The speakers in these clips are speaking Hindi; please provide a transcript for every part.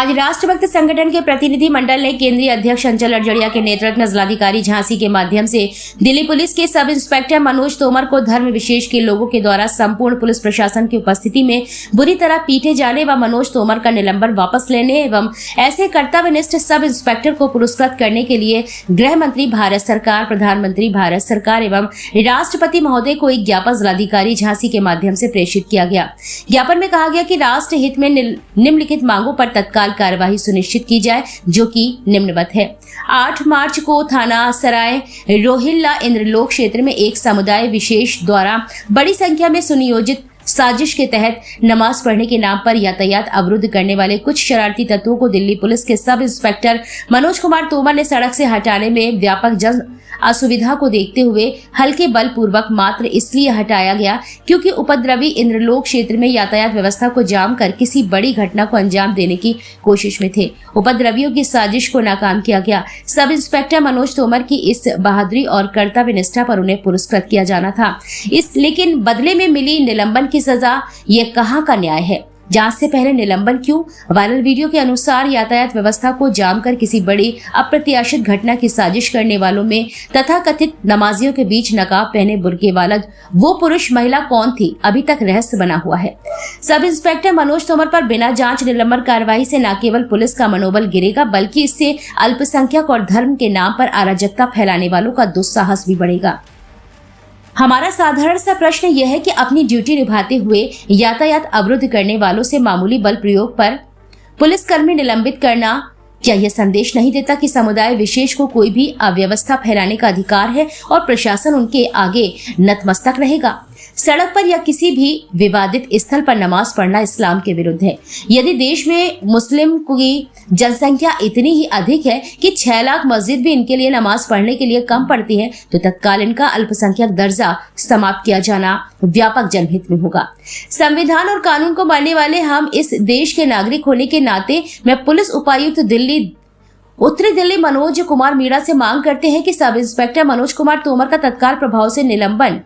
आज राष्ट्रभक्त संगठन के प्रतिनिधि मंडल ने केंद्रीय अध्यक्ष अंचल अरजड़िया के नेतृत्व में जिलाधिकारी झांसी के माध्यम से दिल्ली पुलिस के सब इंस्पेक्टर मनोज तोमर को धर्म विशेष के लोगों के द्वारा संपूर्ण पुलिस प्रशासन की उपस्थिति में बुरी तरह पीटे जाने व मनोज तोमर का निलंबन वापस लेने एवं ऐसे कर्तव्यनिष्ठ सब इंस्पेक्टर को पुरस्कृत करने के लिए गृह मंत्री भारत सरकार, प्रधानमंत्री भारत सरकार एवं राष्ट्रपति महोदय को एक ज्ञापन जिलाधिकारी झांसी के माध्यम से प्रेषित किया गया। ज्ञापन में कहा गया कि राष्ट्र हित में निम्नलिखित मांगों पर तत्काल कार्यवाही सुनिश्चित की जाए, जो कि निम्नवत है। 8 मार्च को थाना सराय रोहिल्ला इंद्रलोक क्षेत्र में एक समुदाय विशेष द्वारा बड़ी संख्या में सुनियोजित साजिश के तहत नमाज पढ़ने के नाम पर यातायात अवरुद्ध करने वाले कुछ शरारती तत्वों को दिल्ली पुलिस के सब इंस्पेक्टर मनोज कुमार तोमर ने सड़क से हटाने में व्यापक जन असुविधा को देखते हुए हल्के बल पूर्वक मात्र इसलिए हटाया गया क्योंकि उपद्रवी इंद्रलोक क्षेत्र में यातायात व्यवस्था को जाम कर किसी बड़ी घटना को अंजाम देने की कोशिश में थे। उपद्रवियों की साजिश को नाकाम किया गया। सब इंस्पेक्टर मनोज तोमर की इस बहादुरी और कर्तव्य निष्ठा पर उन्हें पुरस्कृत किया जाना था। लेकिन बदले में मिली निलंबन की सजा, ये कहाँ का न्याय है? जांच से पहले निलंबन क्यों? वायरल वीडियो के अनुसार यातायात व्यवस्था को जाम कर किसी बड़ी अप्रत्याशित घटना की साजिश करने वालों में तथा कथित नमाजियों के बीच नकाब पहने बुर्के वाला वो पुरुष महिला कौन थी, अभी तक रहस्य बना हुआ है। सब इंस्पेक्टर मनोज तोमर पर बिना जांच निलंबन कार्रवाई से न केवल पुलिस का मनोबल गिरेगा, बल्कि इससे अल्पसंख्यक और धर्म के नाम पर अराजकता फैलाने वालों का दुस्साहस भी बढ़ेगा। हमारा साधारण सा प्रश्न यह है कि अपनी ड्यूटी निभाते हुए यातायात अवरुद्ध करने वालों से मामूली बल प्रयोग पर पुलिसकर्मी निलंबित करना क्या यह संदेश नहीं देता कि समुदाय विशेष को कोई भी अव्यवस्था फैलाने का अधिकार है और प्रशासन उनके आगे नतमस्तक रहेगा? सड़क पर या किसी भी विवादित स्थल पर नमाज पढ़ना इस्लाम के विरुद्ध है। यदि देश में मुस्लिम की जनसंख्या इतनी ही अधिक है कि 6 लाख मस्जिद भी इनके लिए नमाज पढ़ने के लिए कम पड़ती है, तो तत्काल इनका अल्पसंख्यक दर्जा समाप्त किया जाना व्यापक जनहित में होगा। संविधान और कानून को मानने वाले हम इस देश के नागरिक होने के नाते मैं पुलिस उपायुक्त उत्तरी दिल्ली मनोज कुमार मीणा से मांग करते हैं कि सब इंस्पेक्टर मनोज कुमार तोमर का तत्काल प्रभाव से निलंबन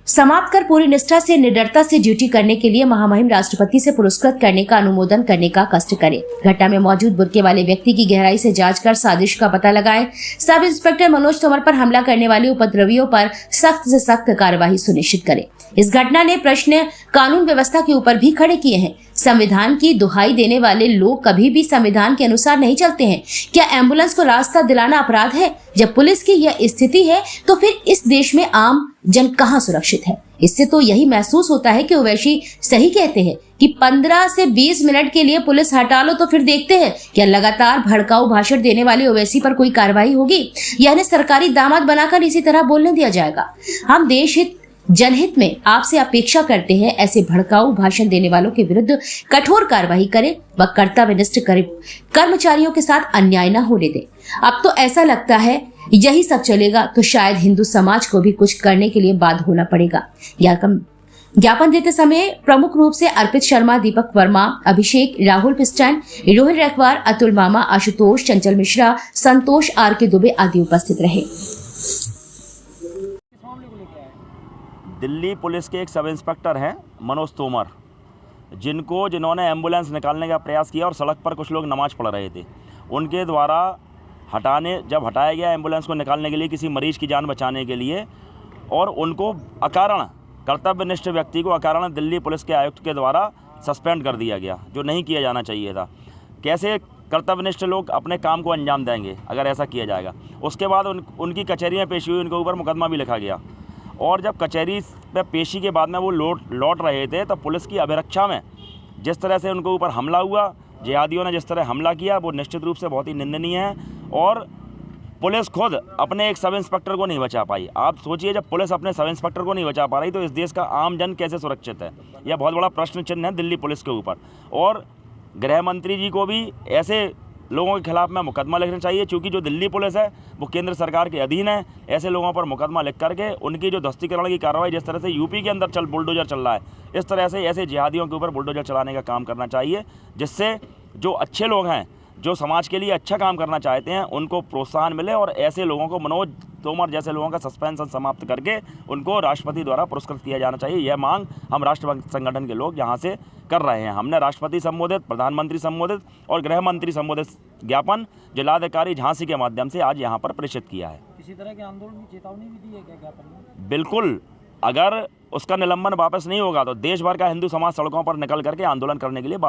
समाप्त कर पूरी निष्ठा से निडरता से ड्यूटी करने के लिए महामहिम राष्ट्रपति से पुरस्कृत करने का अनुमोदन करने का कष्ट करें। घटना में मौजूद बुर्के वाले व्यक्ति की गहराई से जांच कर साजिश का पता लगाएं। सब इंस्पेक्टर मनोज तोमर पर हमला करने वाले उपद्रवियों पर सख्त से सख्त कार्यवाही सुनिश्चित करें। इस घटना ने प्रश्न कानून व्यवस्था के ऊपर भी खड़े किए हैं। संविधान की दुहाई देने वाले लोग कभी भी संविधान के अनुसार नहीं चलते हैं। क्या एम्बुलेंस को रास्ता दिलाना अपराध है? जब पुलिस की यह स्थिति है तो फिर इस देश में आम जन कहाँ सुरक्षित है? इससे तो यही महसूस होता है कि ओवैसी सही कहते हैं कि 15 से 20 मिनट के लिए पुलिस हटा लो तो फिर देखते हैं क्या लगातार भड़काऊ भाषण देने वाले ओवैसी पर कोई कार्रवाई होगी, यानी सरकारी दामाद बनाकर इसी तरह बोलने दिया जाएगा। हम देश हित जनहित में आपसे अपेक्षा करते हैं ऐसे भड़काऊ भाषण देने वालों के विरुद्ध कठोर कार्रवाई करें व कर्तव्यनिष्ठ कर्मचारियों के साथ अन्याय न होने दें। अब तो ऐसा लगता है यही सब चलेगा तो शायद हिंदू समाज को भी कुछ करने के लिए बाध्य होना पड़ेगा। ज्ञापन देते समय प्रमुख रूप से अर्पित शर्मा, दीपक वर्मा, अभिषेक, राहुल पिस्टन, रोहित रखवार, अतुल मामा, आशुतोष, चंचल मिश्रा, संतोष आर.के. दुबे आदि उपस्थित रहे। दिल्ली पुलिस के एक सब इंस्पेक्टर हैं मनोज तोमर, जिन्होंने एम्बुलेंस निकालने का प्रयास किया और सड़क पर कुछ लोग नमाज पढ़ रहे थे। उनके द्वारा जब हटाया गया एम्बुलेंस को निकालने के लिए किसी मरीज़ की जान बचाने के लिए, और उनको अकारण कर्तव्यनिष्ठ व्यक्ति को अकारण दिल्ली पुलिस के आयुक्त के द्वारा सस्पेंड कर दिया गया, जो नहीं किया जाना चाहिए था। कैसे कर्तव्यनिष्ठ लोग अपने काम को अंजाम देंगे अगर ऐसा किया जाएगा? उसके बाद उनकी कचहरी में पेशी हुई, उनके ऊपर मुकदमा भी लिखा गया, और जब कचहरी में पेशी के बाद में वो लौट रहे थे तो पुलिस की अभिरक्षा में जिस तरह से उनके ऊपर हमला हुआ, जिहादियों ने जिस तरह हमला किया, वो निश्चित रूप से बहुत ही निंदनीय है। और पुलिस खुद अपने एक सब इंस्पेक्टर को नहीं बचा पाई। आप सोचिए, जब पुलिस अपने सब इंस्पेक्टर को नहीं बचा पा रही तो इस देश का आम जन कैसे सुरक्षित है? यह बहुत बड़ा प्रश्न चिन्ह है दिल्ली पुलिस के ऊपर। और गृह मंत्री जी को भी ऐसे लोगों के खिलाफ में मुकदमा लिखना चाहिए, क्योंकि जो दिल्ली पुलिस है वो केंद्र सरकार के अधीन है। ऐसे लोगों पर मुकदमा लिख करके उनकी जो ध्वस्तीकरण की कार्रवाई, जिस तरह से यूपी के अंदर बुलडोजर चल रहा है, इस तरह से ऐसे जिहादियों के ऊपर बुलडोजर चलाने का काम करना चाहिए, जिससे जो अच्छे लोग हैं, जो समाज के लिए अच्छा काम करना चाहते हैं उनको प्रोत्साहन मिले और ऐसे लोगों को, मनोज तोमर जैसे लोगों का सस्पेंशन समाप्त करके उनको राष्ट्रपति द्वारा पुरस्कृत किया जाना चाहिए। यह मांग हम राष्ट्रभक्त संगठन के लोग यहाँ से कर रहे हैं। हमने राष्ट्रपति संबोधित, प्रधानमंत्री संबोधित और गृह मंत्री संबोधित ज्ञापन जिलाधिकारी झांसी के माध्यम से आज यहाँ पर प्रेषित किया है। किसी तरह के आंदोलन की चेतावनी भी दी है क्या ज्ञापन में? बिल्कुल, अगर उसका निलंबन वापस नहीं होगा तो देश भर का हिंदू समाज सड़कों पर निकल करके आंदोलन करने के लिए